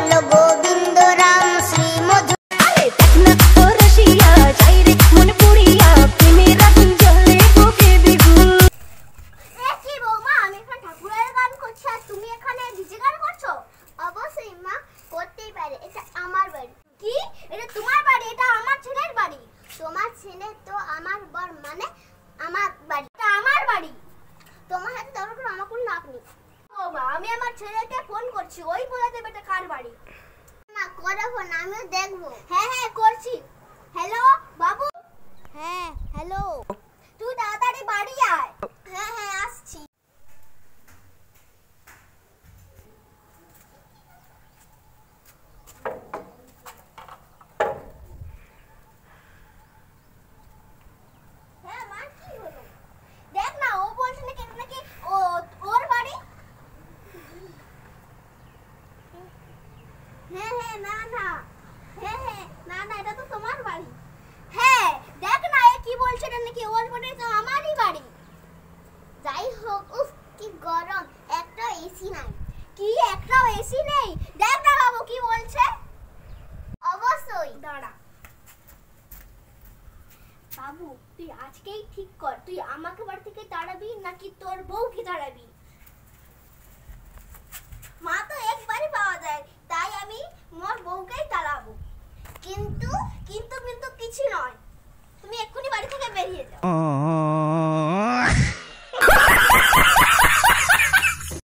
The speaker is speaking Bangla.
বলো গোবিন্দ রাম শ্রী মধু। আরে দেখ না তো রসিয়া যাই রে মন পুড়িয়া প্রেমের আগুন জ্বলে বুকে দ্বিগুণ। কি বৌমা, আমি এখানে ঠাকুরের গান করছি আর তুমি এখানে ডিজে গান করছো? অবশ্যই মা, করতেই পারে, এটা আমার বাড়ি। কি? এটা তোমার বাড়ি? এটা আমার ছেলের বাড়ি। তোমার ছেলে তো আমার বর, মানে আমার বাড়ি। এটা আমার বাড়ি, তোমার হাতে দরকার করে আমার কোনো লাভ নেই। বৌমা, আমি আমার ছেলেকে ফোন করছি, ওই বলে দেবে এটা কার বাড়ি। না করো ফোন, আমিও দেখবো। হ্যাঁ হ্যাঁ করছি। হ্যালো বাবু। হ্যাঁ হ্যালো, তুই তাড়াতাড়ি বাড়ি আয়। হ্যাঁ হ্যাঁ আসছি। হ্যাঁ মা, কি হলো? দেখ না, ও বলছে নাকি এটা নাকি ওর বাড়ি। হ্যাঁ হ্যাঁ না না, হ্যাঁ হ্যাঁ না না, এটা তো তোমার বাড়ি। হ্যাঁ দেখ না, এ কি বলছে এটা নাকি ওর বাড়ি, তো আমারই বাড়ি। যাই হোক, উফ কি গরম, একটা এসি নাই। কি একটাও এসি নেই? দেখ না বাবু কি বলছে। অবশ্যই দাঁড়া। বাবু তুই আজকেই ঠিক কর, তুই আমাকে বাড়ি থেকে তাড়াবি নাকি তোর বউকে তাড়াবি। মা তো একবারই পাওয়া যায়, তাই আমি মোর বউকেই তাড়াবো। কিন্তু কিন্তু কিন্তু কিছু নয়, তুমি এক্ষুনি বাড়ি থেকে বেরিয়ে যাও।